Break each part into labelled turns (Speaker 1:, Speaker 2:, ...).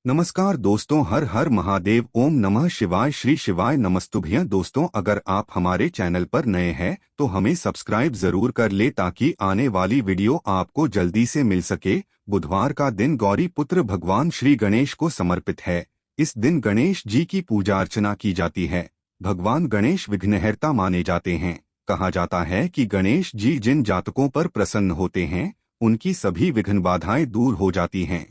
Speaker 1: नमस्कार दोस्तों, हर हर महादेव, ओम नमः शिवाय, श्री शिवाय नमस्तुभ्यं। दोस्तों, अगर आप हमारे चैनल पर नए हैं तो हमें सब्सक्राइब जरूर कर ले ताकि आने वाली वीडियो आपको जल्दी से मिल सके। बुधवार का दिन गौरी पुत्र भगवान श्री गणेश को समर्पित है। इस दिन गणेश जी की पूजा अर्चना की जाती है। भगवान गणेश विघ्नहर्ता माने जाते हैं। कहा जाता है कि गणेश जी जिन जातकों पर प्रसन्न होते हैं उनकी सभी विघ्न बाधाएं दूर हो जाती हैं।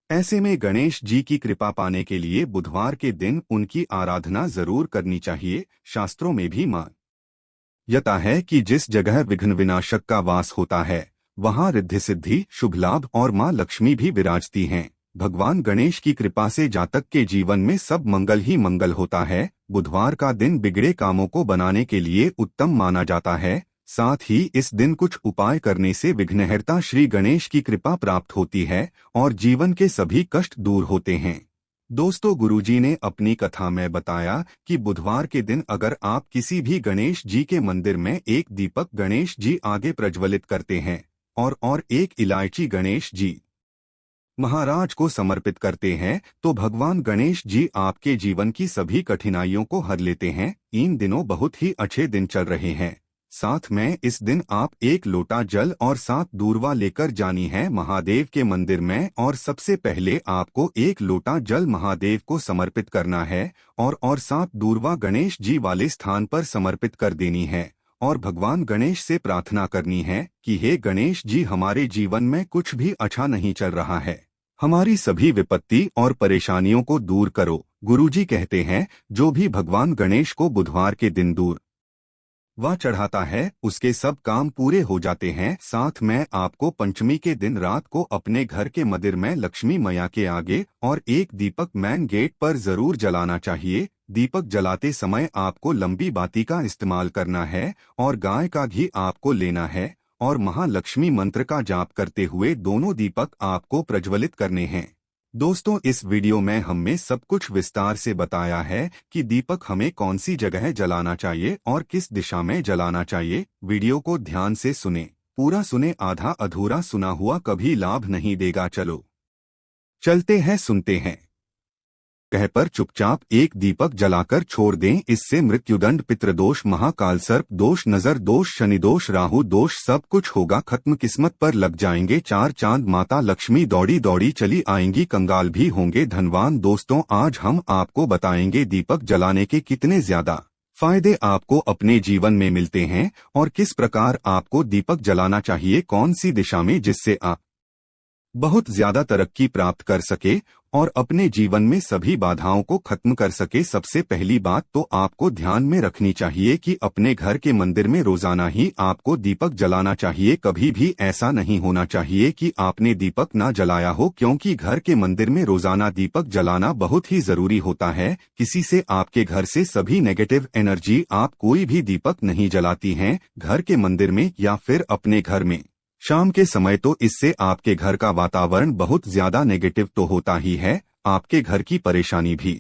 Speaker 1: ऐसे में गणेश जी की कृपा पाने के लिए बुधवार के दिन उनकी आराधना जरूर करनी चाहिए। शास्त्रों में भी मान्यता है कि जिस जगह विघ्न विनाशक का वास होता है वहां रिद्धि सिद्धि, शुभ लाभ और मां लक्ष्मी भी विराजती हैं। भगवान गणेश की कृपा से जातक के जीवन में सब मंगल ही मंगल होता है। बुधवार का दिन बिगड़े कामों को बनाने के लिए उत्तम माना जाता है। साथ ही इस दिन कुछ उपाय करने से विघ्नहर्ता श्री गणेश की कृपा प्राप्त होती है और जीवन के सभी कष्ट दूर होते हैं। दोस्तों, गुरुजी ने अपनी कथा में बताया कि बुधवार के दिन अगर आप किसी भी गणेश जी के मंदिर में एक दीपक गणेश जी आगे प्रज्वलित करते हैं और एक इलायची गणेश जी महाराज को समर्पित करते हैं तो भगवान गणेश जी आपके जीवन की सभी कठिनाइयों को हर लेते हैं। इन दिनों बहुत ही अच्छे दिन चल रहे हैं। साथ में इस दिन आप एक लोटा जल और 7 दूर्वा लेकर जानी है महादेव के मंदिर में और सबसे पहले आपको एक लोटा जल महादेव को समर्पित करना है और 7 दूर्वा गणेश जी वाले स्थान पर समर्पित कर देनी है और भगवान गणेश से प्रार्थना करनी है कि हे गणेश जी, हमारे जीवन में कुछ भी अच्छा नहीं चल रहा है, हमारी सभी विपत्ति और परेशानियों को दूर करो। गुरुजी कहते हैं जो भी भगवान गणेश को बुधवार के दिन दूर वह चढ़ाता है उसके सब काम पूरे हो जाते हैं। साथ में आपको पंचमी के दिन रात को अपने घर के मंदिर में लक्ष्मी मैया के आगे और एक दीपक मेन गेट पर जरूर जलाना चाहिए। दीपक जलाते समय आपको लंबी बाती का इस्तेमाल करना है और गाय का घी आपको लेना है और महालक्ष्मी मंत्र का जाप करते हुए दोनों दीपक आपको प्रज्वलित करने हैं। दोस्तों, इस वीडियो में हमने सब कुछ विस्तार से बताया है कि दीपक हमें कौन सी जगह जलाना चाहिए और किस दिशा में जलाना चाहिए। वीडियो को ध्यान से सुने, पूरा सुने, आधा अधूरा सुना हुआ कभी लाभ नहीं देगा। चलो चलते हैं, सुनते हैं। कह पर चुपचाप एक दीपक जलाकर छोड़ दें। इससे मृत्युदंड, पितृदोष, महाकाल सर्प दोष, नजर दोष, शनि दोष, राहु दोष सब कुछ होगा खत्म। किस्मत पर लग जाएंगे 4 चांद, माता लक्ष्मी दौड़ी दौड़ी चली आएंगी, कंगाल भी होंगे धनवान। दोस्तों, आज हम आपको बताएंगे दीपक जलाने के कितने ज्यादा फायदे आपको अपने जीवन में मिलते हैं और किस प्रकार आपको दीपक जलाना चाहिए, कौन सी दिशा में, जिससे आप बहुत ज्यादा तरक्की प्राप्त कर सके और अपने जीवन में सभी बाधाओं को खत्म कर सके। सबसे पहली बात तो आपको ध्यान में रखनी चाहिए कि अपने घर के मंदिर में रोजाना ही आपको दीपक जलाना चाहिए। कभी भी ऐसा नहीं होना चाहिए कि आपने दीपक ना जलाया हो, क्योंकि घर के मंदिर में रोजाना दीपक जलाना बहुत ही जरूरी होता है। किसी से आपके घर से सभी नेगेटिव एनर्जी, आप कोई भी दीपक नहीं जलाती हैं घर के मंदिर में या फिर अपने घर में शाम के समय, तो इससे आपके घर का वातावरण बहुत ज्यादा नेगेटिव तो होता ही है, आपके घर की परेशानी भी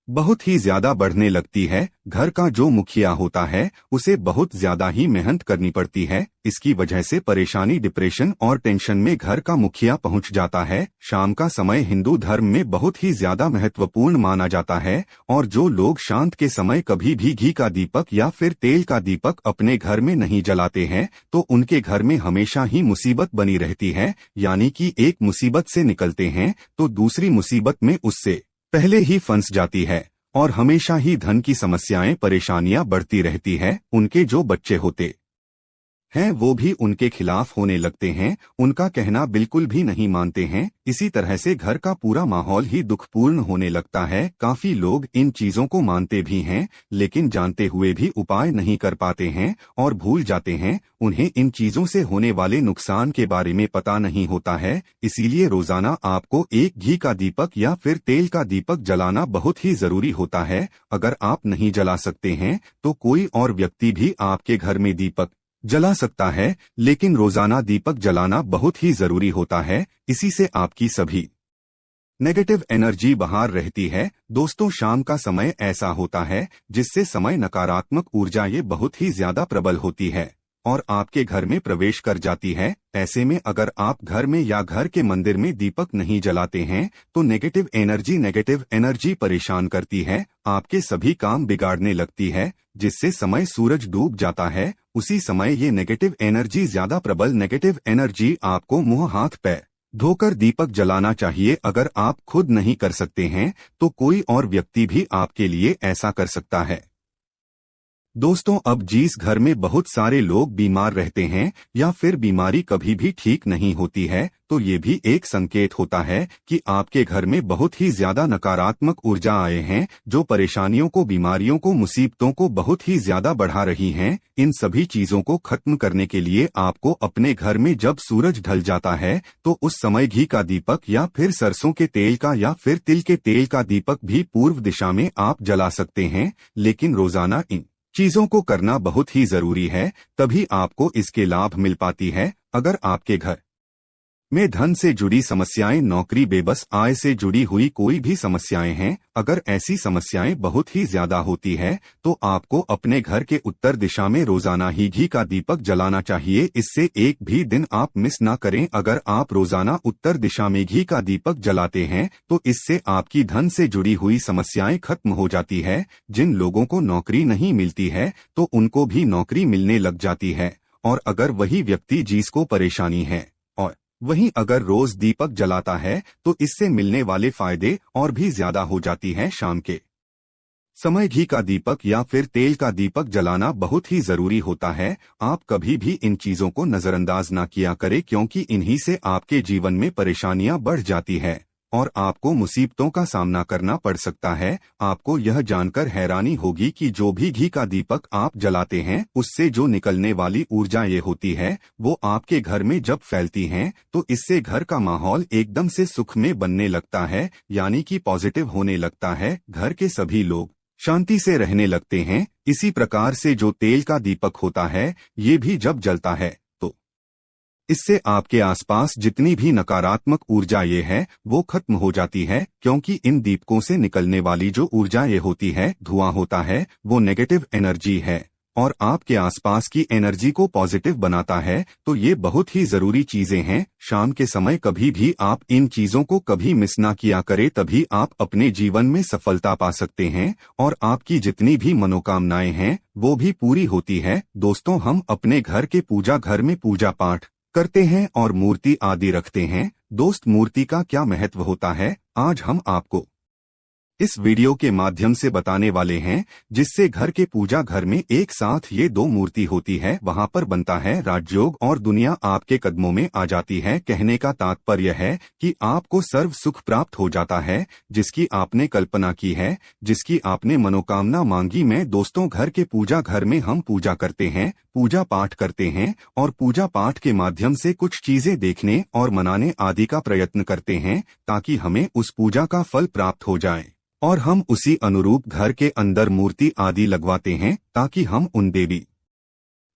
Speaker 1: बहुत ही ज्यादा बढ़ने लगती है। घर का जो मुखिया होता है उसे बहुत ज्यादा ही मेहनत करनी पड़ती है। इसकी वजह से परेशानी, डिप्रेशन और टेंशन में घर का मुखिया पहुंच जाता है। शाम का समय हिंदू धर्म में बहुत ही ज्यादा महत्वपूर्ण माना जाता है और जो लोग शांत के समय कभी भी घी का दीपक या फिर तेल का दीपक अपने घर में नहीं जलाते हैं तो उनके घर में हमेशा ही मुसीबत बनी रहती है। यानी कि एक मुसीबत से निकलते हैं तो दूसरी मुसीबत में उससे पहले ही फंस जाती है और हमेशा ही धन की समस्याएं, परेशानियां बढ़ती रहती है। उनके जो बच्चे होते हैं वो भी उनके खिलाफ होने लगते हैं, उनका कहना बिल्कुल भी नहीं मानते हैं। इसी तरह से घर का पूरा माहौल ही दुखपूर्ण होने लगता है। काफी लोग इन चीजों को मानते भी हैं लेकिन जानते हुए भी उपाय नहीं कर पाते हैं और भूल जाते हैं। उन्हें इन चीजों से होने वाले नुकसान के बारे में पता नहीं होता है। इसीलिए रोजाना आपको एक घी का दीपक या फिर तेल का दीपक जलाना बहुत ही जरूरी होता है। अगर आप नहीं जला सकते हैं तो कोई और व्यक्ति भी आपके घर में दीपक जला सकता है, लेकिन रोजाना दीपक जलाना बहुत ही जरूरी होता है। इसी से आपकी सभी नेगेटिव एनर्जी बाहर रहती है। दोस्तों, शाम का समय ऐसा होता है जिससे समय नकारात्मक ऊर्जा ये बहुत ही ज्यादा प्रबल होती है। और आपके घर में प्रवेश कर जाती है। ऐसे में अगर आप घर में या घर के मंदिर में दीपक नहीं जलाते हैं तो नेगेटिव एनर्जी परेशान करती है, आपके सभी काम बिगाड़ने लगती है, जिससे समय सूरज डूब जाता है उसी समय ये नेगेटिव एनर्जी ज्यादा प्रबल नेगेटिव एनर्जी आपको मुंह हाथ पैर धोकर दीपक जलाना चाहिए। अगर आप खुद नहीं कर सकते हैं तो कोई और व्यक्ति भी आपके लिए ऐसा कर सकता है। दोस्तों, अब जिस घर में बहुत सारे लोग बीमार रहते हैं या फिर बीमारी कभी भी ठीक नहीं होती है तो ये भी एक संकेत होता है कि आपके घर में बहुत ही ज्यादा नकारात्मक ऊर्जा आए हैं जो परेशानियों को, बीमारियों को, मुसीबतों को बहुत ही ज्यादा बढ़ा रही हैं। इन सभी चीजों को खत्म करने के लिए आपको अपने घर में जब सूरज ढल जाता है तो उस समय घी का दीपक या फिर सरसों के तेल का या फिर तिल के तेल का दीपक भी पूर्व दिशा में आप जला सकते हैं, लेकिन रोजाना इन चीजों को करना बहुत ही जरूरी है, तभी आपको इसके लाभ मिल पाती है। अगर आपके घर में धन से जुड़ी समस्याएं, नौकरी, बेबस आय से जुड़ी हुई कोई भी समस्याएं हैं, अगर ऐसी समस्याएं बहुत ही ज्यादा होती है तो आपको अपने घर के उत्तर दिशा में रोजाना ही घी का दीपक जलाना चाहिए। इससे एक भी दिन आप मिस ना करें। अगर आप रोजाना उत्तर दिशा में घी का दीपक जलाते हैं तो इससे आपकी धन से जुड़ी हुई समस्याएं खत्म हो जाती है। जिन लोगों को नौकरी नहीं मिलती है तो उनको भी नौकरी मिलने लग जाती है, और अगर वही व्यक्ति जिसको परेशानी है और वहीं अगर रोज दीपक जलाता है तो इससे मिलने वाले फायदे और भी ज्यादा हो जाती हैं। शाम के समय घी का दीपक या फिर तेल का दीपक जलाना बहुत ही जरूरी होता है। आप कभी भी इन चीजों को नजरअंदाज ना किया करें, क्योंकि इन्हीं से आपके जीवन में परेशानियां बढ़ जाती है और आपको मुसीबतों का सामना करना पड़ सकता है। आपको यह जानकर हैरानी होगी कि जो भी घी का दीपक आप जलाते हैं उससे जो निकलने वाली ऊर्जा ये होती है वो आपके घर में जब फैलती हैं तो इससे घर का माहौल एकदम से सुख में बनने लगता है, यानी कि पॉजिटिव होने लगता है। घर के सभी लोग शांति से रहने लगते हैं। इसी प्रकार से जो तेल का दीपक होता है ये भी जब जलता है तो इससे आपके आसपास जितनी भी नकारात्मक ऊर्जा ये है वो खत्म हो जाती है, क्योंकि इन दीपकों से निकलने वाली जो ऊर्जा ये होती है, धुआं होता है, वो नेगेटिव एनर्जी है और आपके आसपास की एनर्जी को पॉजिटिव बनाता है। तो ये बहुत ही जरूरी चीजें हैं। शाम के समय कभी भी आप इन चीजों को कभी मिस ना किया करें, तभी आप अपने जीवन में सफलता पा सकते हैं और आपकी जितनी भी मनोकामनाएं हैं वो भी पूरी होती है। दोस्तों, हम अपने घर के पूजा घर में पूजा पाठ करते हैं और मूर्ति आदि रखते हैं। दोस्त, मूर्ति का क्या महत्व होता है आज हम आपको इस वीडियो के माध्यम से बताने वाले हैं, जिससे घर के पूजा घर में एक साथ ये दो मूर्ति होती है, वहां पर बनता है राजयोग और दुनिया आपके कदमों में आ जाती है। कहने का तात्पर्य है कि आपको सर्व सुख प्राप्त हो जाता है, जिसकी आपने कल्पना की है, जिसकी आपने मनोकामना मांगी में। दोस्तों, घर के पूजा घर में हम पूजा करते हैं, पूजा पाठ करते हैं और पूजा पाठ के माध्यम से कुछ चीजें देखने और मनाने आदि का प्रयत्न करते हैं ताकि हमें उस पूजा का फल प्राप्त हो जाए, और हम उसी अनुरूप घर के अंदर मूर्ति आदि लगवाते हैं ताकि हम उन देवी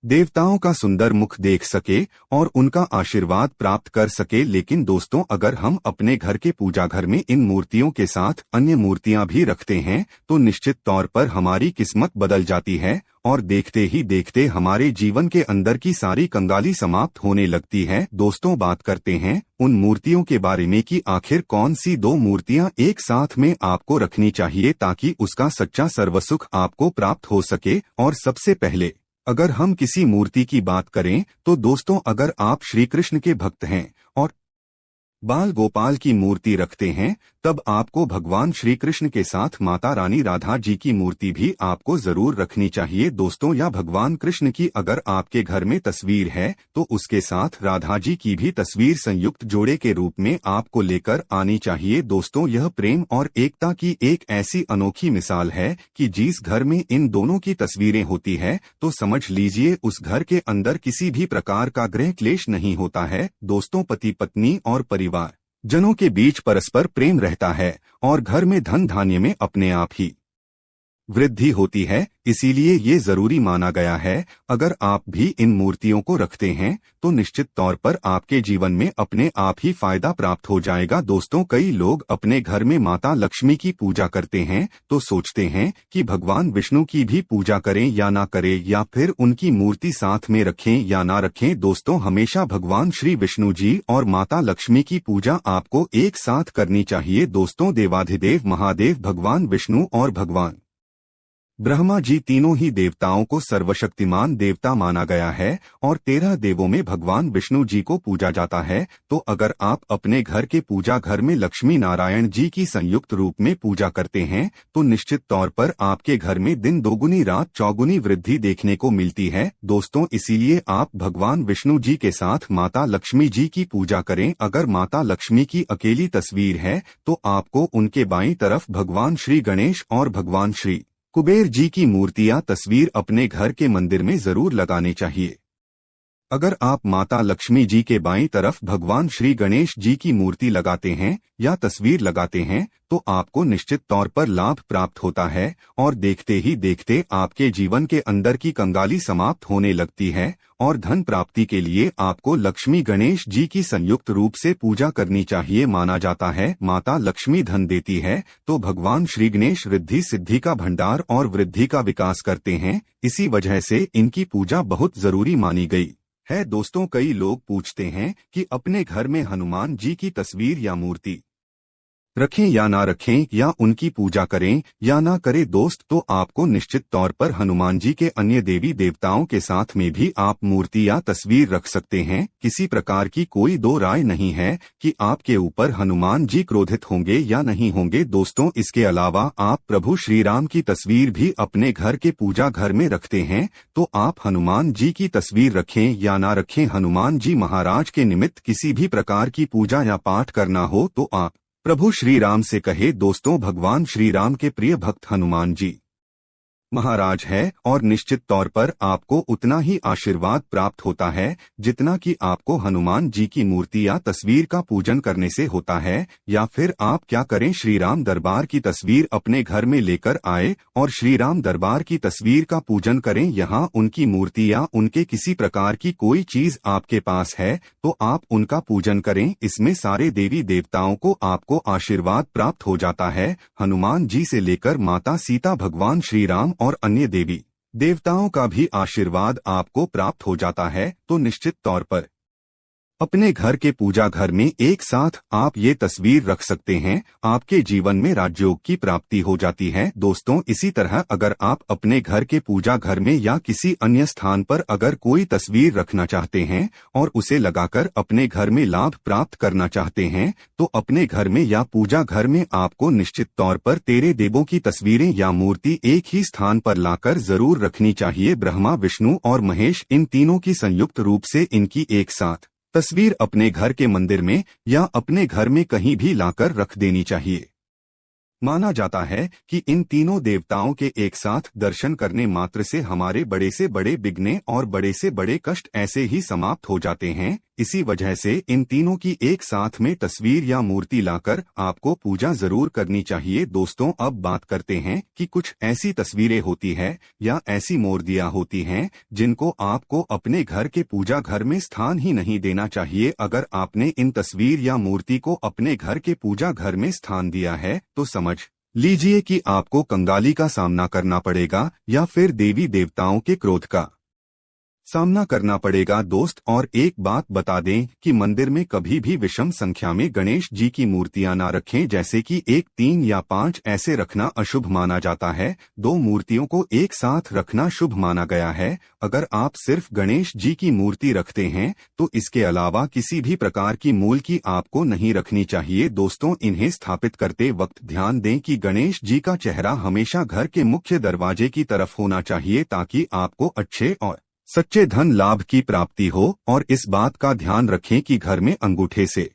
Speaker 1: देवताओं का सुंदर मुख देख सके और उनका आशीर्वाद प्राप्त कर सके। लेकिन दोस्तों, अगर हम अपने घर के पूजा घर में इन मूर्तियों के साथ अन्य मूर्तियां भी रखते हैं तो निश्चित तौर पर हमारी किस्मत बदल जाती है और देखते ही देखते हमारे जीवन के अंदर की सारी कंगाली समाप्त होने लगती है। दोस्तों, बात करते हैं उन मूर्तियों के बारे में कि आखिर कौन सी दो मूर्तियां एक साथ में आपको रखनी चाहिए ताकि उसका सच्चा सर्वसुख आपको प्राप्त हो सके। और सबसे पहले अगर हम किसी मूर्ति की बात करें तो दोस्तों, अगर आप श्री कृष्ण के भक्त हैं और बाल गोपाल की मूर्ति रखते हैं तब आपको भगवान श्री कृष्ण के साथ माता रानी राधा जी की मूर्ति भी आपको जरूर रखनी चाहिए। दोस्तों, या भगवान कृष्ण की अगर आपके घर में तस्वीर है तो उसके साथ राधा जी की भी तस्वीर संयुक्त जोड़े के रूप में आपको लेकर आनी चाहिए। दोस्तों, यह प्रेम और एकता की एक ऐसी अनोखी मिसाल है कि जिस घर में इन दोनों की तस्वीरें होती है तो समझ लीजिए उस घर के अंदर किसी भी प्रकार का गृह क्लेश नहीं होता है। दोस्तों, पति पत्नी और परिवार जनों के बीच परस्पर प्रेम रहता है और घर में धन धान्य में अपने आप ही वृद्धि होती है। इसीलिए ये जरूरी माना गया है, अगर आप भी इन मूर्तियों को रखते हैं तो निश्चित तौर पर आपके जीवन में अपने आप ही फायदा प्राप्त हो जाएगा। दोस्तों, कई लोग अपने घर में माता लक्ष्मी की पूजा करते हैं तो सोचते हैं कि भगवान विष्णु की भी पूजा करें या ना करें, या फिर उनकी मूर्ति साथ में रखें या ना रखें। दोस्तों, हमेशा भगवान श्री विष्णु जी और माता लक्ष्मी की पूजा आपको एक साथ करनी चाहिए। दोस्तों, देवाधिदेव महादेव भगवान विष्णु और भगवान ब्रह्मा जी तीनों ही देवताओं को सर्वशक्तिमान देवता माना गया है और 13 देवों में भगवान विष्णु जी को पूजा जाता है। तो अगर आप अपने घर के पूजा घर में लक्ष्मी नारायण जी की संयुक्त रूप में पूजा करते हैं तो निश्चित तौर पर आपके घर में दिन दोगुनी रात चौगुनी वृद्धि देखने को मिलती है। दोस्तों, इसीलिए आप भगवान विष्णु जी के साथ माता लक्ष्मी जी की पूजा करें। अगर माता लक्ष्मी की अकेली तस्वीर है तो आपको उनके बाईं तरफ भगवान श्री गणेश और भगवान श्री कुबेर जी की मूर्तियां तस्वीर अपने घर के मंदिर में जरूर लगानी चाहिए। अगर आप माता लक्ष्मी जी के बाईं तरफ भगवान श्री गणेश जी की मूर्ति लगाते हैं या तस्वीर लगाते हैं तो आपको निश्चित तौर पर लाभ प्राप्त होता है और देखते ही देखते आपके जीवन के अंदर की कंगाली समाप्त होने लगती है और धन प्राप्ति के लिए आपको लक्ष्मी गणेश जी की संयुक्त रूप से पूजा करनी चाहिए। माना जाता है माता लक्ष्मी धन देती है तो भगवान श्री गणेश रिद्धि सिद्धि का भंडार और वृद्धि का विकास करते हैं। इसी वजह से इनकी पूजा बहुत जरूरी मानी गई है। दोस्तों, कई लोग पूछते हैं कि अपने घर में हनुमान जी की तस्वीर या मूर्ति रखें या ना रखें, या उनकी पूजा करें या ना करें। दोस्त, तो आपको निश्चित तौर पर हनुमान जी के अन्य देवी देवताओं के साथ में भी आप मूर्ति या तस्वीर रख सकते हैं। किसी प्रकार की कोई दो राय नहीं है कि आपके ऊपर हनुमान जी क्रोधित होंगे या नहीं होंगे। दोस्तों, इसके अलावा आप प्रभु श्री राम की तस्वीर भी अपने घर के पूजा घर में रखते हैं तो आप हनुमान जी की तस्वीर रखें या ना रखें, हनुमान जी महाराज के निमित्त किसी भी प्रकार की पूजा या पाठ करना हो तो आप प्रभु श्री राम से कहे। दोस्तों, भगवान श्री राम के प्रिय भक्त हनुमान जी महाराज है और निश्चित तौर पर आपको उतना ही आशीर्वाद प्राप्त होता है जितना कि आपको हनुमान जी की मूर्ति या तस्वीर का पूजन करने से होता है। या फिर आप क्या करें, श्री राम दरबार की तस्वीर अपने घर में लेकर आए और श्री राम दरबार की तस्वीर का पूजन करें। यहाँ उनकी मूर्ति या उनके किसी प्रकार की कोई चीज आपके पास है तो आप उनका पूजन करें। इसमें सारे देवी देवताओं को आपको आशीर्वाद प्राप्त हो जाता है। हनुमान जी से लेकर माता सीता, भगवान श्री राम और अन्य देवी देवताओं का भी आशीर्वाद आपको प्राप्त हो जाता है। तो निश्चित तौर पर अपने घर के पूजा घर में एक साथ आप ये तस्वीर रख सकते हैं। आपके जीवन में राजयोग की प्राप्ति हो जाती है। दोस्तों, इसी तरह अगर आप अपने घर के पूजा घर में या किसी अन्य स्थान पर अगर कोई तस्वीर रखना चाहते हैं और उसे लगाकर अपने घर में लाभ प्राप्त करना चाहते हैं तो अपने घर में या पूजा घर में आपको निश्चित तौर पर 13 देवों की तस्वीरें या मूर्ति एक ही स्थान पर लाकर जरूर रखनी चाहिए। ब्रह्मा, विष्णु और महेश, इन तीनों की संयुक्त रूप से इनकी एक साथ तस्वीर अपने घर के मंदिर में या अपने घर में कहीं भी लाकर रख देनी चाहिए। माना जाता है कि इन तीनों देवताओं के एक साथ दर्शन करने मात्र से हमारे बड़े से बड़े विघ्न और बड़े से बड़े कष्ट ऐसे ही समाप्त हो जाते हैं। इसी वजह से इन तीनों की एक साथ में तस्वीर या मूर्ति लाकर आपको पूजा जरूर करनी चाहिए। दोस्तों, अब बात करते हैं कि कुछ ऐसी तस्वीरें होती है या ऐसी मूर्तियां होती हैं जिनको आपको अपने घर के पूजा घर में स्थान ही नहीं देना चाहिए। अगर आपने इन तस्वीर या मूर्ति को अपने घर के पूजा घर में स्थान दिया है तो समझ लीजिए कि आपको कंगाली का सामना करना पड़ेगा या फिर देवी देवताओं के क्रोध का सामना करना पड़ेगा। दोस्त, और एक बात बता दें कि मंदिर में कभी भी विषम संख्या में गणेश जी की मूर्तियां ना रखें, जैसे कि 1, 3 या 5 ऐसे रखना अशुभ माना जाता है। 2 मूर्तियों को एक साथ रखना शुभ माना गया है। अगर आप सिर्फ गणेश जी की मूर्ति रखते हैं तो इसके अलावा किसी भी प्रकार की मूल की आपको नहीं रखनी चाहिए। दोस्तों, इन्हें स्थापित करते वक्त ध्यान दें कि गणेश जी का चेहरा हमेशा घर के मुख्य दरवाजे की तरफ होना चाहिए ताकि आपको अच्छे और सच्चे धन लाभ की प्राप्ति हो। और इस बात का ध्यान रखें कि घर में अंगूठे से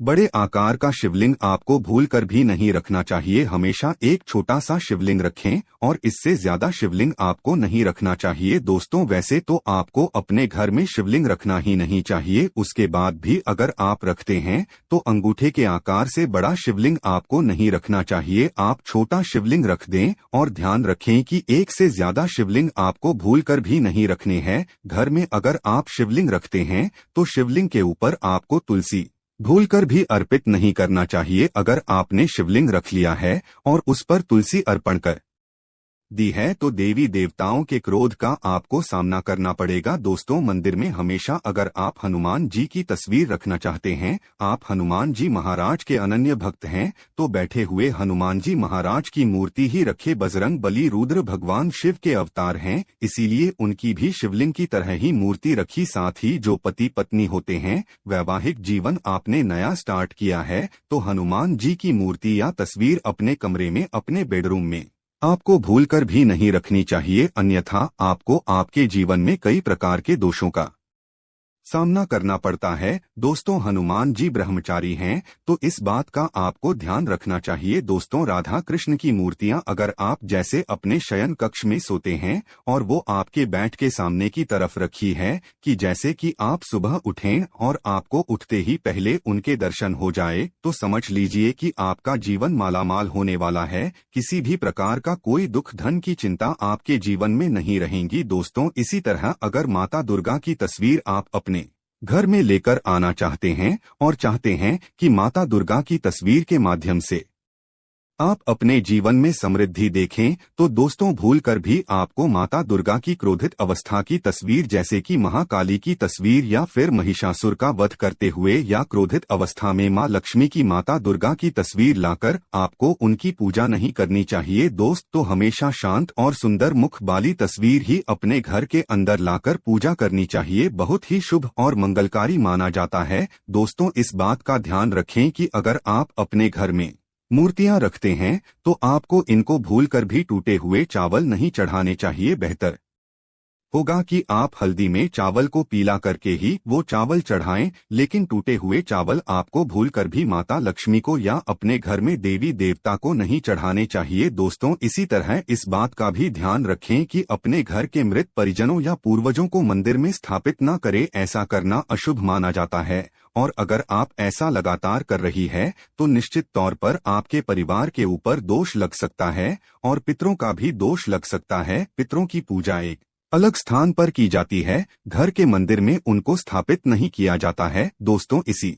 Speaker 1: बड़े आकार का शिवलिंग आपको भूलकर भी नहीं रखना चाहिए। हमेशा एक छोटा सा शिवलिंग रखें और इससे ज्यादा शिवलिंग आपको नहीं रखना चाहिए। दोस्तों, वैसे तो आपको अपने घर में शिवलिंग रखना ही नहीं चाहिए, उसके बाद भी अगर आप रखते हैं तो अंगूठे के आकार से बड़ा शिवलिंग आपको नहीं रखना चाहिए। आप छोटा शिवलिंग रख दें और ध्यान रखें कि एक से ज्यादा शिवलिंग आपको भूलकर भी नहीं रखने हैं। घर में अगर आप शिवलिंग रखते हैं तो शिवलिंग के ऊपर आपको तुलसी भूलकर भी अर्पित नहीं करना चाहिए। अगर आपने शिवलिंग रख लिया है और उस पर तुलसी अर्पण कर दी है तो देवी देवताओं के क्रोध का आपको सामना करना पड़ेगा। दोस्तों, मंदिर में हमेशा अगर आप हनुमान जी की तस्वीर रखना चाहते हैं, आप हनुमान जी महाराज के अनन्य भक्त हैं, तो बैठे हुए हनुमान जी महाराज की मूर्ति ही रखे। बजरंग बली रुद्र भगवान शिव के अवतार हैं, इसीलिए उनकी भी शिवलिंग की तरह ही मूर्ति रखी। साथ ही जो पति पत्नी होते हैं, वैवाहिक जीवन आपने नया स्टार्ट किया है, तो हनुमान जी की मूर्ति या तस्वीर अपने कमरे में, अपने बेडरूम में आपको भूलकर भी नहीं रखनी चाहिए, अन्यथा आपको आपके जीवन में कई प्रकार के दोषों का सामना करना पड़ता है। दोस्तों, हनुमान जी ब्रह्मचारी हैं, तो इस बात का आपको ध्यान रखना चाहिए। दोस्तों, राधा कृष्ण की मूर्तियां अगर आप जैसे अपने शयन कक्ष में सोते हैं और वो आपके बेड के सामने की तरफ रखी है कि जैसे कि आप सुबह उठें और आपको उठते ही पहले उनके दर्शन हो जाए, तो समझ लीजिए कि आपका जीवन मालामाल होने वाला है। किसी भी प्रकार का कोई दुख, धन की चिंता आपके जीवन में नहीं रहेंगी। दोस्तों, इसी तरह अगर माता दुर्गा की तस्वीर आप अपने घर में लेकर आना चाहते हैं और चाहते हैं कि माता दुर्गा की तस्वीर के माध्यम से आप अपने जीवन में समृद्धि देखें, तो दोस्तों भूलकर भी आपको माता दुर्गा की क्रोधित अवस्था की तस्वीर जैसे कि महाकाली की तस्वीर या फिर महिषासुर का वध करते हुए या क्रोधित अवस्था में मां लक्ष्मी की, माता दुर्गा की तस्वीर लाकर आपको उनकी पूजा नहीं करनी चाहिए। दोस्त, तो हमेशा शांत और सुंदर मुख वाली तस्वीर ही अपने घर के अंदर लाकर पूजा करनी चाहिए। बहुत ही शुभ और मंगलकारी माना जाता है। दोस्तों, इस बात का ध्यान रखें कि अगर आप अपने घर में मूर्तियां रखते हैं तो आपको इनको भूलकर भी टूटे हुए चावल नहीं चढ़ाने चाहिए। बेहतर होगा कि आप हल्दी में चावल को पीला करके ही वो चावल चढ़ाएं, लेकिन टूटे हुए चावल आपको भूलकर भी माता लक्ष्मी को या अपने घर में देवी देवता को नहीं चढ़ाने चाहिए। दोस्तों, इसी तरह इस बात का भी ध्यान रखें कि अपने घर के मृत परिजनों या पूर्वजों को मंदिर में स्थापित न करें, ऐसा करना अशुभ माना जाता है। और अगर आप ऐसा लगातार कर रही है तो निश्चित तौर पर आपके परिवार के ऊपर दोष लग सकता है और पितरों का भी दोष लग सकता है। पितरों की पूजा एक अलग स्थान पर की जाती है, घर के मंदिर में उनको स्थापित नहीं किया जाता है। दोस्तों, इसी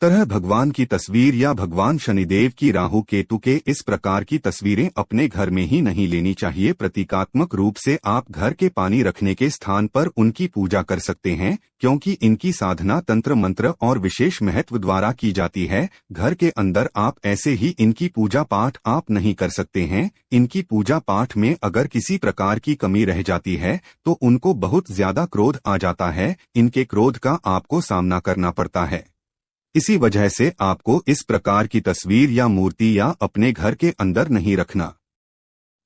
Speaker 1: तरह भगवान की तस्वीर या भगवान शनिदेव की, राहु केतु के इस प्रकार की तस्वीरें अपने घर में ही नहीं लेनी चाहिए। प्रतीकात्मक रूप से आप घर के पानी रखने के स्थान पर उनकी पूजा कर सकते हैं, क्योंकि इनकी साधना तंत्र मंत्र और विशेष महत्व द्वारा की जाती है। घर के अंदर आप ऐसे ही इनकी पूजा पाठ आप नहीं कर सकते हैं। इनकी पूजा पाठ में अगर किसी प्रकार की कमी रह जाती है तो उनको बहुत ज्यादा क्रोध आ जाता है। इनके क्रोध का आपको सामना करना पड़ता है। इसी वजह से आपको इस प्रकार की तस्वीर या मूर्ति या अपने घर के अंदर नहीं रखना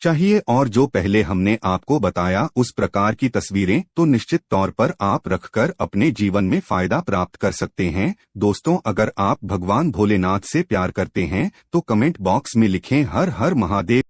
Speaker 1: चाहिए। और जो पहले हमने आपको बताया उस प्रकार की तस्वीरें तो निश्चित तौर पर आप रखकर अपने जीवन में फायदा प्राप्त कर सकते हैं। दोस्तों, अगर आप भगवान भोलेनाथ से प्यार करते हैं तो कमेंट बॉक्स में लिखें हर हर महादेव।